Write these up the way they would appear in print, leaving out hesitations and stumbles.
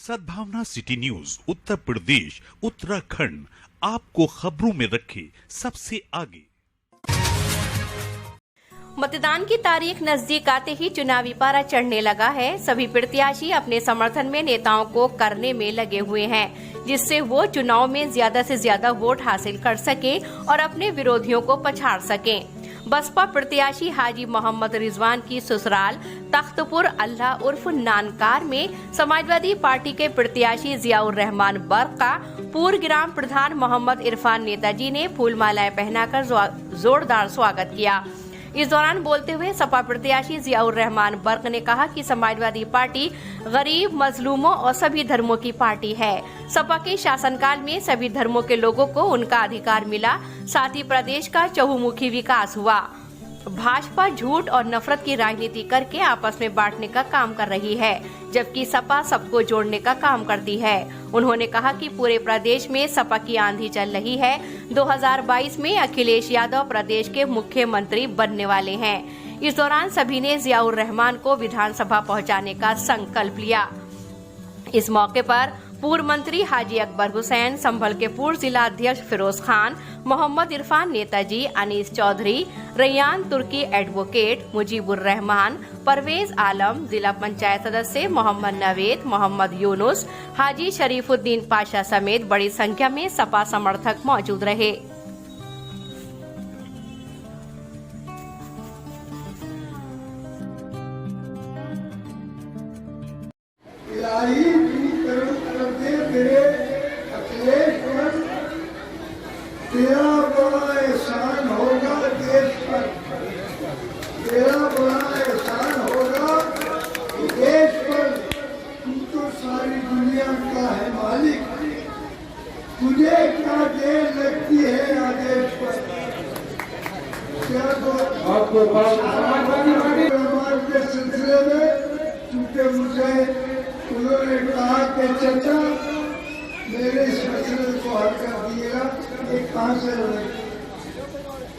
सद्भावना city news Uttar Pradesh Uttarakhand आपको खबरों में रखे सबसे आगे। मतदान की तारीख नजदीक आते ही चुनावी पारा चढ़ने लगा है। सभी प्रत्याशी अपने समर्थन में नेताओं को करने में लगे हुए हैं, जिससे वो चुनाव में ज्यादा से ज्यादा वोट हासिल कर सके और अपने विरोधियों को पछाड़ सकें। बसपा प्रत्याशी हाजी मोहम्मद रिजवान की ससुराल तख्तपुर अल्लाह उर्फ नानकार में समाजवादी पार्टी के प्रत्याशी जियाउर रहमान बर्क का पूर्व ग्राम प्रधान मोहम्मद इरफान नेताजी ने फूलमालाएं पहनाकर जोरदार स्वागत किया। इस दौरान बोलते हुए सपा प्रत्याशी जियाउर रहमान बर्क ने कहा कि समाजवादी पार्टी गरीब, मजलूमों और सभी धर्मों की पार्टी है। सपा के शासनकाल में सभी धर्मों के लोगों को उनका अधिकार मिला, साथ ही प्रदेश का चहुमुखी विकास हुआ। भाजपा झूठ और नफरत की राजनीति करके आपस में बांटने का काम कर रही है, जबकि सपा सबको जोड़ने का काम करती है। उन्होंने कहा कि पूरे प्रदेश में सपा की आंधी चल रही है। 2022 में अखिलेश यादव प्रदेश के मुख्यमंत्री बनने वाले हैं। इस दौरान सभी ने जियाउर रहमान को विधानसभा पहुंचाने का संकल्प लिया। इस मौके पर पूर्व मंत्री हाजी अकबर हुसैन, संभल के पूर्व जिला अध्यक्ष फिरोज खान, मोहम्मद इरफान नेताजी, अनीस चौधरी, रैयान तुर्की एडवोकेट, मुजीबुर रहमान, परवेज आलम, जिला पंचायत सदस्य मोहम्मद नवेद, मोहम्मद यूनुस, हाजी शरीफुद्दीन पाशा समेत बड़ी संख्या में सपा समर्थक मौजूद रहे। तेरा बड़ा एहसान होगा देश पर, तेरा बड़ा एहसान होगा देश पर। तू तो सारी दुनिया का है मालिक, तुझे क्या देर लगती है आदेश पर। क्या तो समाज के सिलसिले में चूंकि मुझे उन्होंने कहा कि चचा मेरे इस मसले को हल कर दिएगा, ये कहाँ से लगे।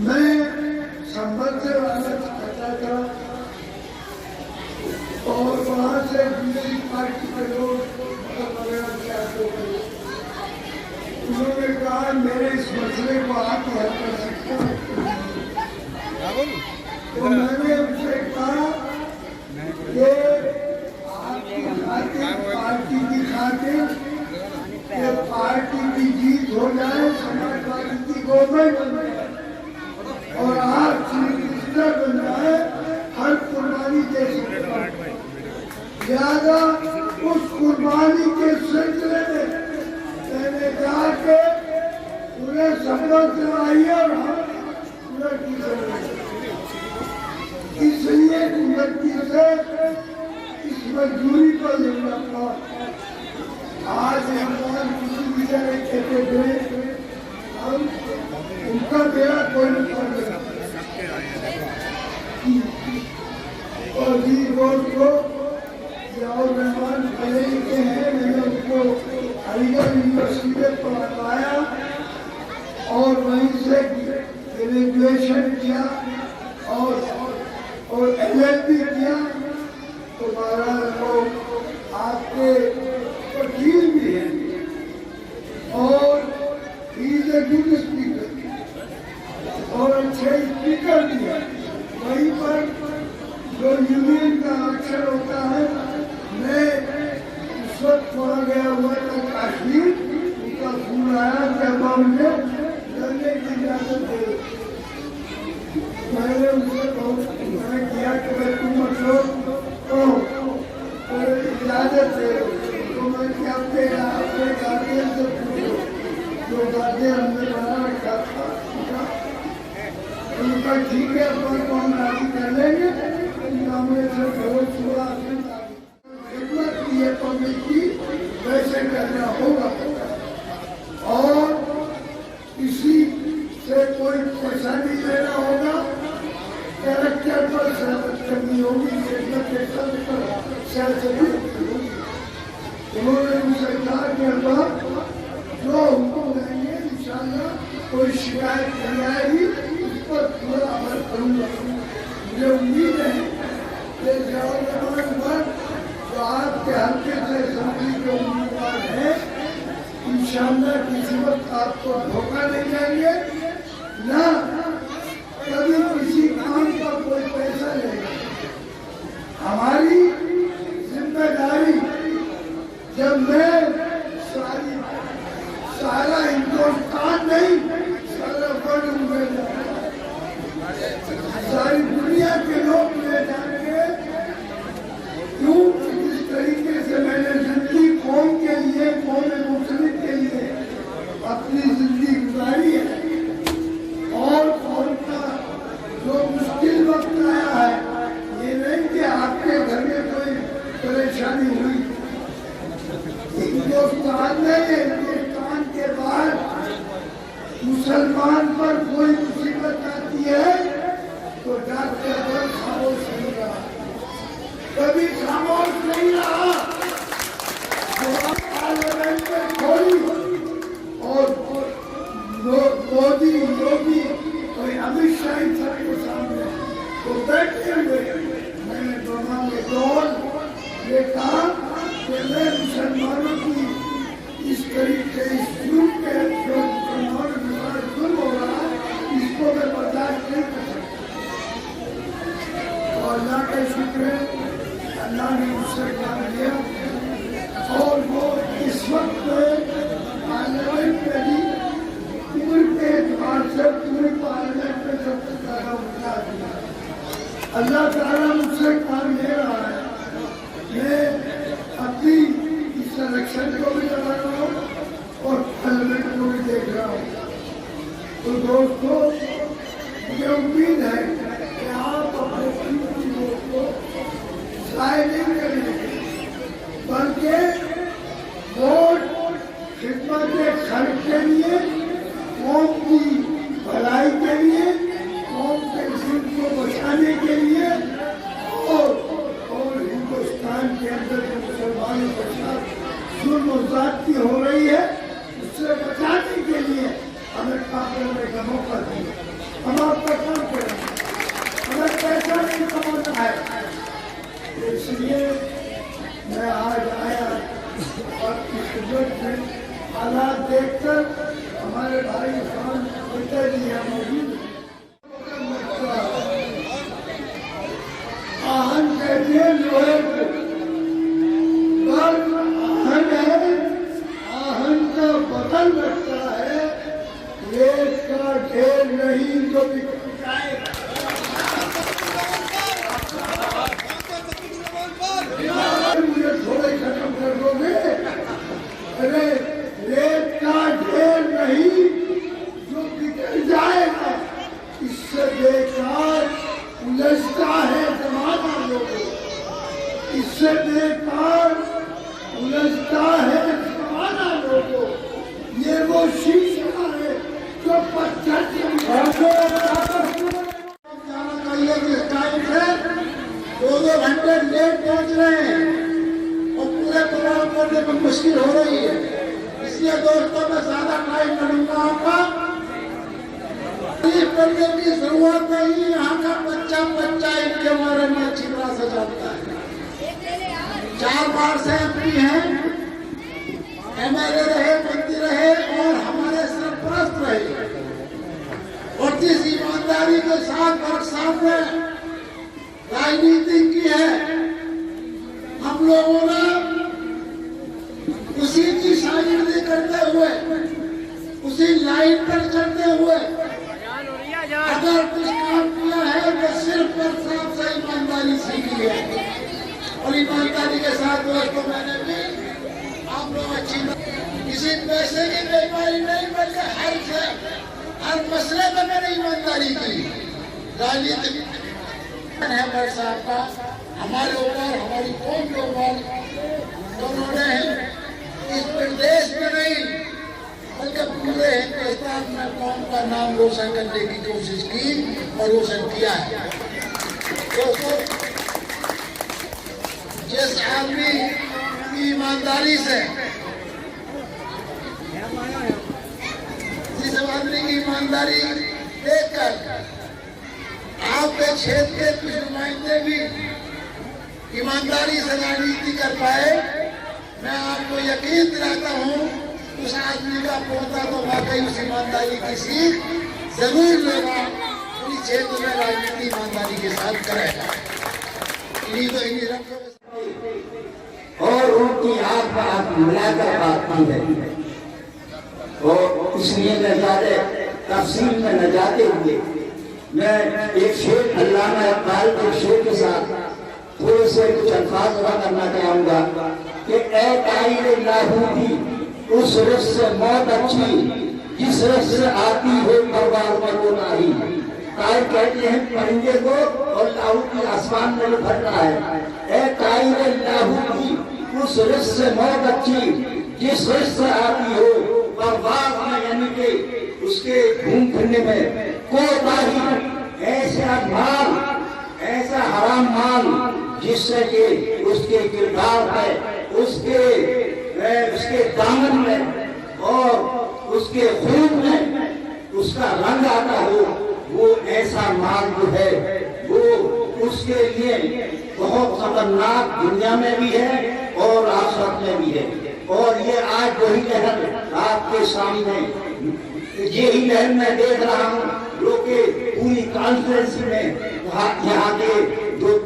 मैं संभल से वापस करता था और वहाँ से दूसरी पार्टी के लोग उन्होंने कहा मेरे इस मसले को आप हल कर सकते हैं। तो मैंने उनसे कहा कि आपकी पार्टी की खातिर पार्टी की जीत हो जाए, समाजवादी की गवर्नमेंट बन जाए और आप चीफ मिनिस्टर बन जाए, हर कुर्बानी दे सकते हैं। ज्यादा उस कुर्बानी के सिलसिले में मैंने कहा कि उन्हें शपथ दिलाई और हम इसलिए गलती से इस मजबूरी पर लेना पड़ा। आज कहते हुए हम उनका मेरा कोई नुकसान नहीं। और भी रोज को जियाउर रहमान पढ़े लिखे हैं, मैंने उनको अलीगढ़ यूनिवर्सिटी में पढ़ाया और वहीं से ग्रेजुएशन किया और LLB किया। तो महाराज लोग आपके वकील भी है और इज ए गुड स्पीकर और अच्छे स्पीकर भी है। वहीं पर जो यूनियन का अक्षर होता है, मैं उस वक्त वहाँ गया हुआ था कश्मीर, उनका फोन आया कि अब मुझे लड़ने की इजाजत दे। मैंने उनसे बहुत किया कि मैं तुम मतलब इजाजत दे। तो मैं क्या अपने गार्जियन से पूछो, जो गार्जियन हमने बना रखा था, उनका ठीक है अपन को हम राजी कर लेंगे। हमने से बहुत सुना खिदमत की है पब्लिक की, वैसे करना होगा और इसी से कोई पैसा नहीं लेना होगा। कैरेक्टर पर सियासत करनी होगी, खिदमत के सब पर सियासत होगी। उन्होंने मुझसे कहा कि अल्लाह जो हुक्म देंगे इंशाअल्लाह कोई शिकायत नहीं आएगी, उस पर पूरा अमल करूँगा। मुझे उम्मीद है कि जियाउर रहमान जो आपके हल्के से के उम्मीदवार हैं, इंशाअल्लाह किसी वक्त आपको धोखा नहीं देंगे, ना कभी किसी काम का कोई पैसा लेगा। हमारी जिम्मेदारी, जब मैं सारा हिंदुस्तान नहीं, सारा वर्ल्ड में सारी दुनिया के लोग ले जाएंगे, क्यों जिस तरीके से मैंने जिंदगी कौम के लिए, कौम मुस्लिम के लिए अपनी जिंदगी गुजारी है, और कौम का जो मुश्किल वक्त आया है, ये नहीं कि आपके घर में कोई परेशानी हुई, हिंदुस्तान में, हिंदुस्तान के बाद मुसलमान पर कोई मुसीबत आती है तो डॉक्टर पर खामोश नहीं रहा, कभी खामोश नहीं रहा। पार्लियामेंट में खोली और मोदी, योगी और अमित शाह सबके सामने तो बैठे हुए मैंने दोनों के दौर ये कहा कि मैं मुसलमानों की इस तरीके इस युग के जो मुसलमानों के साथ जुल्म हो रहा है, इसको मैं बर्दाश्त नहीं कर सकता। और अल्लाह का शुक्र है, अल्लाह ने मुझसे काम लिया और वो इस वक्त पार्लियामेंट में भी उम्र के एतबार से पूरे पार्लियामेंट में सबसे ज्यादा उठा दिया। अल्लाह ताला मुझसे काम ले रहा है। मैं अपनी इस इलेक्शन को भी लगा रहा हूँ और पार्लियामेंट को भी देख रहा हूँ। तो दोस्तों, मुझे उम्मीद है कि आप अपने कीमती वोट को जाया नहीं करेंगे, बल्कि वोट खिदमत खर्च के लिए, कौम की भलाई के लिए, कौम के हित को बचाने के लिए और हिंदुस्तान के अंदर जो मुसलमानों के साथ जुल्म और ज़्यादती हो रही है, उससे बचाने के लिए हमें काम करने का मौका दिया। हम आपका काम करेंगे, हमें पैसा नहीं कमाना है। इसलिए मैं आज आया और इस खिदमत में हालात देखकर हमारे भाई खान पिताजी हैं मौजूद। आहन कहते हैं लोहे को, आहन है, आहन का बदल रखता है, रेत का ढेर नहीं जो बिक जाएगा। मुझे थोड़े खत्म कर दोगे? अरे रेत का ढेर नहीं जो बिगड़ जाएगा, इससे बेकार उलझता है जमाना लोगों, इससे बेकार उलझता है जमाना लोगों। ये वो शीशा है जो पत्थर से जाना चाहिए जिस टाइम से 2-2 घंटे लेट पहुंच रहे हैं और पूरे प्रोग्राम करने में मुश्किल हो रही है। इसलिए दोस्तों, मैं ज्यादा टाइम न लूंगा आपका। पढ़ने की जरूरत नहीं, यहाँ का बच्चा इनके बारे में अच्छी तरह से जानता है। 4 बार से एमपी हैं, एमएलए रहे, मंत्री रहे और हमारे सरपरस्त रहे, और जिस ईमानदारी के साथ और सामने राजनीति की है, हम लोगों ने उसी की शागिर्दी करते हुए, उसी लाइन पर चलते हुए अगर कुछ काम किया है तो सिर्फ और सिर्फ से ईमानदारी सीखी है। और ईमानदारी के साथ दोस्तों, मैंने भी आप लोग अच्छी किसी पैसे की बेईमानी नहीं, बल्कि हर मसले में मैंने ईमानदारी की। राजनीति है भाई साहब का हमारे ऊपर, हमारी कौम के ऊपर, उन्होंने इस प्रदेश में नहीं बल्कि पूरे हिंदुस्तान में कौम का नाम रोशन करने की कोशिश की और रोशन किया है। दोस्तों, जिस आदमी की ईमानदारी से, जिस आदमी की ईमानदारी देखकर आपके क्षेत्र के कुछ नुमाइंदे भी ईमानदारी से राजनीति कर पाए, मैं आपको यकीन दिलाता हूँ उस आदमी का पोता तो वाकई उस ईमानदारी की सीख जरूर लेगा, पूरी क्षेत्र में राजनीति ईमानदारी के साथ करेगा। इन्हीं और उनकी आंख में आंख मिलाकर बात की है। और इसलिए मैं ज्यादा तफसील में न जाते हुए मैं एक शेर अल्लामा इकबाल के शेर के साथ थोड़े से कुछ अल्फाज अदा करना चाहूंगा कि ए ताईर लाहूदी उस रस से मौत अच्छी जिस रस से आती हो परवार में वो नाही। ताईर कहते हैं परिंदे को और लाहूदी आसमान में भर रहा है। ए ताईर लाहूदी उस रस से मौत अच्छी जिस रस से आती हो परवार में, यानी कि उसके घूम फिरने में कोताही, ऐसा माल, ऐसा हराम माल जिससे कि उसके किरदार में, उसके दामन में और उसके खून में उसका रंग आता हो, वो ऐसा माल जो है वो उसके लिए बहुत खतरनाक दुनिया में भी है और आखिरत में भी है। और ये आज वही लहर आपके सामने, यही लहर मैं देख रहा हूँ जो कि पूरी कॉन्फ्रेंस में यहाँ के जो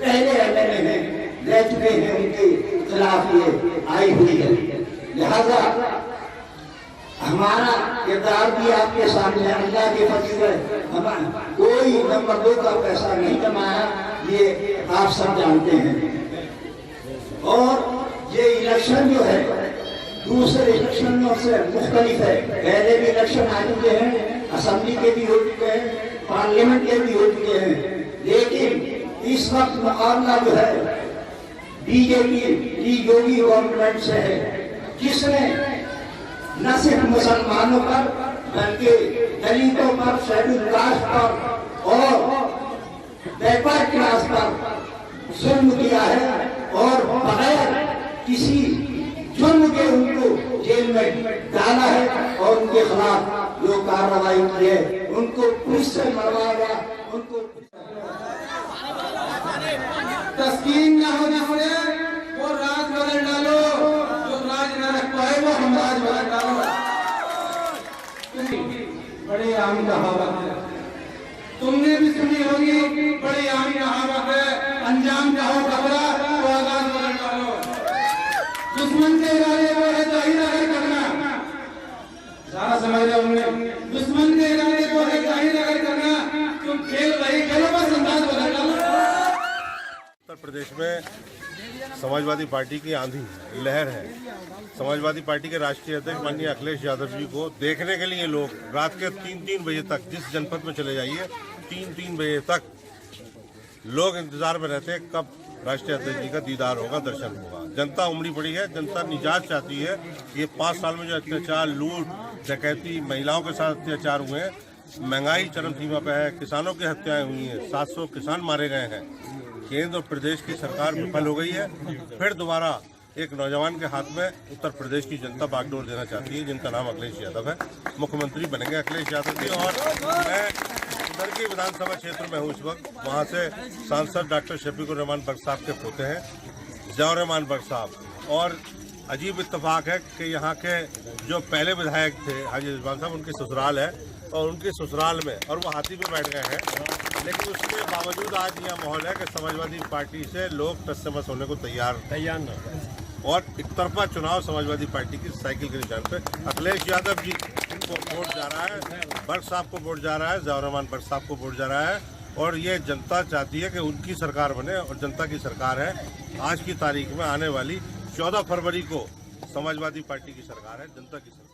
पहले एमएलए हैं रह चुके हैं उनके खिलाफ ये आई हुई है। लिहाजा हमारा किरदार भी आपके सामने, अल्लाह के फजल है, कोई नंबर 2 का पैसा नहीं कमाया, ये आप सब जानते हैं। और ये इलेक्शन जो है दूसरे इलेक्शनों से मुख्तलिफ है। पहले भी इलेक्शन आ चुके हैं, असेंबली के भी हो चुके हैं, पार्लियामेंट के भी हो चुके हैं, लेकिन इस वक्त मुकाबला जो है बीजेपी की योगी गवर्नमेंट से है, जिसने न सिर्फ मुसलमानों पर बल्कि दलितों पर, शेड्यूल कास्ट पर और बैकवर्ड क्लास पर जुल्म किया है और बगैर किसी जुर्म के उनको जेल में डाला है और उनके खिलाफ जो कार्रवाई की है उनको पुलिस से मरवाया, उनको तस्कीन न होने से वो राज बदल डालो, जो राज न रख पाए वो हम राज बदल डालो। बड़ी आम कहावत है, तुमने भी सुनी होगी, बड़ी आम कहावत है, अंजाम चाहो घबरा तो आगाज बदल डालो। दुश्मन के इरादे को है जाहिर अगर करना, सारा समझ रहे होंगे, दुश्मन के इरादे को है जाहिर अगर करना, तुम खेल रही खेलो बस अंदाज बदल डालो। उत्तर प्रदेश में समाजवादी पार्टी की आंधी लहर है। समाजवादी पार्टी के राष्ट्रीय अध्यक्ष माननीय अखिलेश यादव जी को देखने के लिए लोग रात के 3-3 बजे तक, जिस जनपद में चले जाइए 3-3 बजे तक लोग इंतजार में रहते हैं कब राष्ट्रीय अध्यक्ष जी का दीदार होगा, दर्शन होगा। जनता उमड़ी पड़ी है, जनता निजात चाहती है। ये 5 साल में जो अत्याचार, लूट, डकैती, महिलाओं के साथ अत्याचार हुए हैं, महंगाई चरम सीमा पर है, किसानों की हत्याएं हुई हैं, 700 किसान मारे गए हैं, केंद्र और प्रदेश की सरकार विफल हो गई है। फिर दोबारा एक नौजवान के हाथ में उत्तर प्रदेश की जनता बागडोर देना चाहती है, जिनका नाम अखिलेश यादव है। मुख्यमंत्री बनेंगे अखिलेश यादव जी। और मैं उधर की विधानसभा क्षेत्र में हूँ इस वक्त, वहाँ से सांसद डॉक्टर शफीकुर रहमान बख्श साहब के पोते हैं ज़ियाउर रहमान बख्श साहब। और अजीब इत्तेफाक है कि यहाँ के जो पहले विधायक थे हाजी रिजवान साहब, उनके ससुराल है और उनके ससुराल में, और वो हाथी पे बैठ गए हैं, लेकिन उसके बावजूद आज यह माहौल है कि समाजवादी पार्टी से लोग टस से मस होने को तैयार न और एक तरफा चुनाव समाजवादी पार्टी की साइकिल के निशान पे अखिलेश यादव जी को वोट जा रहा है, बख्श साहब को वोट जा रहा है, ज़ियाउर रहमान बख्श साहब को वोट जा रहा है। और ये जनता चाहती है कि उनकी सरकार बने और जनता की सरकार है। आज की तारीख में आने वाली 14 फरवरी को समाजवादी पार्टी की सरकार है, जनता की सरकार।